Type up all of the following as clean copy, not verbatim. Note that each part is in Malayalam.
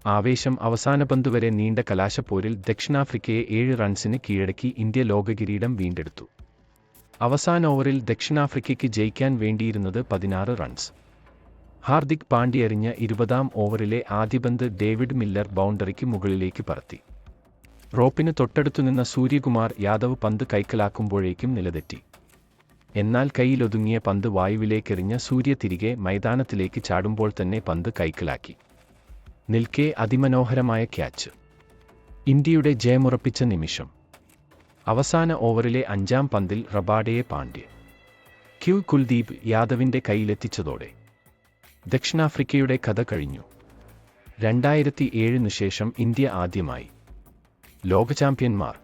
ആവേശം അവസാന പന്തുവരെ നീണ്ട കലാശപ്പോരിൽ ദക്ഷിണാഫ്രിക്കയെ 7 റൺസിന് കീഴടക്കി ഇന്ത്യ ലോകകിരീടം വീണ്ടെടുത്തു. അവസാന ഓവറിൽ ദക്ഷിണാഫ്രിക്കയ്ക്ക് ജയിക്കാൻ വേണ്ടിയിരുന്നത് 16 റൺസ്. ഹാർദിക് പാണ്ഡ്യ എറിഞ്ഞ 20ാം ഓവറിലെ ആദ്യ പന്ത് ഡേവിഡ് മില്ലർ ബൗണ്ടറിക്ക് മുകളിലേക്ക് പറത്തി. റോപ്പിന് തൊട്ടടുത്തുനിന്ന സൂര്യകുമാർ യാദവ് പന്ത് കൈക്കലാക്കുമ്പോഴേക്കും നിലതെറ്റി. എന്നാൽ കൈയിലൊതുങ്ങിയ പന്ത് വായുവിലേക്കെറിഞ്ഞ സൂര്യ തിരികെ മൈതാനത്തിലേക്ക് ചാടുമ്പോൾ തന്നെ പന്ത് കൈക്കലാക്കി. നിൽക്കെ അതിമനോഹരമായ ക്യാച്ച്. ഇന്ത്യയുടെ ജയമുറപ്പിച്ച നിമിഷം. അവസാന ഓവറിലെ 5ാം പന്തിൽ റബാഡയെ പാണ്ഡ്യ കുൽദീപ് യാദവിന്റെ കൈയിലെത്തിച്ചതോടെ ദക്ഷിണാഫ്രിക്കയുടെ കഥ കഴിഞ്ഞു. 2007 ശേഷം ഇന്ത്യ ആദ്യമായി ലോക ചാമ്പ്യന്മാർ.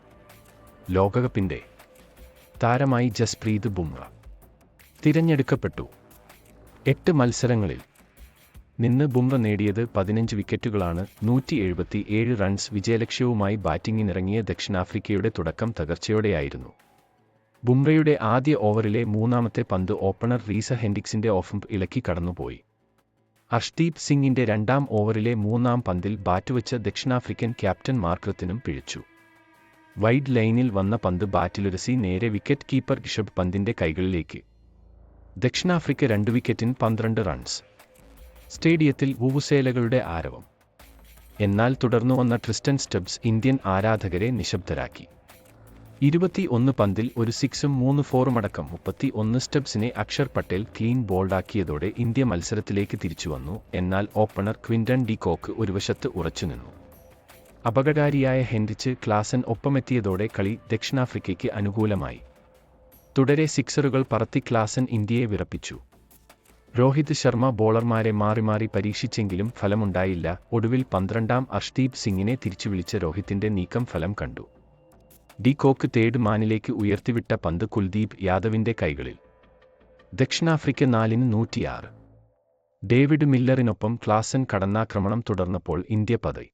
ലോകകപ്പിന്റെ താരമായി ജസ്പ്രീത് ബുംറ തിരഞ്ഞെടുക്കപ്പെട്ടു. 8 മത്സരങ്ങളിൽ നിന്ന് ബുംറ നേടിയത് 15 വിക്കറ്റുകളാണ്. 177 റൺസ് വിജയലക്ഷ്യവുമായി ബാറ്റിംഗിനിറങ്ങിയ ദക്ഷിണാഫ്രിക്കയുടെ തുടക്കം തകർച്ചയോടെയായിരുന്നു. ബുംറയുടെ ആദ്യ ഓവറിലെ 3ാമത്തെ പന്ത് ഓപ്പണർ റീസ ഹെൻഡ്രിക്സിന്റെ ഓഫ് ഇളക്കി കടന്നുപോയി. അർഷ്ദീപ് സിംഗിന്റെ 2ാം ഓവറിലെ 3ാം പന്തിൽ ബാറ്റുവെച്ച ദക്ഷിണാഫ്രിക്കൻ ക്യാപ്റ്റൻ മാർക്രത്തിനും പിഴച്ചു. വൈഡ് ലൈനിൽ വന്ന പന്ത് ബാറ്റിലുരസി നേരെ വിക്കറ്റ് കീപ്പർ ഋഷഭ് പന്തിന്റെ കൈകളിലേക്ക്. ദക്ഷിണാഫ്രിക്ക 2 വിക്കറ്റിന് 12 റൺസ്. സ്റ്റേഡിയത്തിൽ വുവുസേലകളുടെ ആരവം. എന്നാൽ തുടർന്നു വന്ന ട്രിസ്റ്റൻ സ്റ്റബ്സ് ഇന്ത്യൻ ആരാധകരെ നിശബ്ദരാക്കി. 21 പന്തിൽ ഒരു സിക്സും 3 ഫോറുമടക്കം 31 സ്റ്റബ്സിനെ അക്ഷർ പട്ടേൽ ക്ലീൻ ബോൾഡാക്കിയതോടെ ഇന്ത്യ മത്സരത്തിലേക്ക് തിരിച്ചുവന്നു. എന്നാൽ ഓപ്പണർ ക്വിന്റൺ ഡി കോക്ക് ഒരു വശത്ത് ഉറച്ചുനിന്നു. അപകടകാരിയായ ഹെൻറിച്ച് ക്ലാസൻ ഒപ്പമെത്തിയതോടെ കളി ദക്ഷിണാഫ്രിക്കയ്ക്ക് അനുകൂലമായി. തുടരെ സിക്സറുകൾ പറത്തി ക്ലാസൻ ഇന്ത്യയെ വിറപ്പിച്ചു. രോഹിത് ശർമ്മ ബോളർമാരെ മാറി പരീക്ഷിച്ചെങ്കിലും ഫലമുണ്ടായില്ല. ഒടുവിൽ 12ാം അർഷ്ദീപ് സിംഗിനെ തിരിച്ചുവിളിച്ച രോഹിത്തിന്റെ നീക്കം ഫലം കണ്ടു. ഡി കോക്ക് തേർഡ് മാനിലേക്ക് ഉയർത്തിവിട്ട പന്ത് കുൽദീപ് യാദവിന്റെ കൈകളിൽ. ദക്ഷിണാഫ്രിക്ക 4ന് 106. ഡേവിഡ് മില്ലറിനൊപ്പം ക്ലാസൻ കടന്നാക്രമണം തുടർന്നപ്പോൾ ഇന്ത്യ പതറി.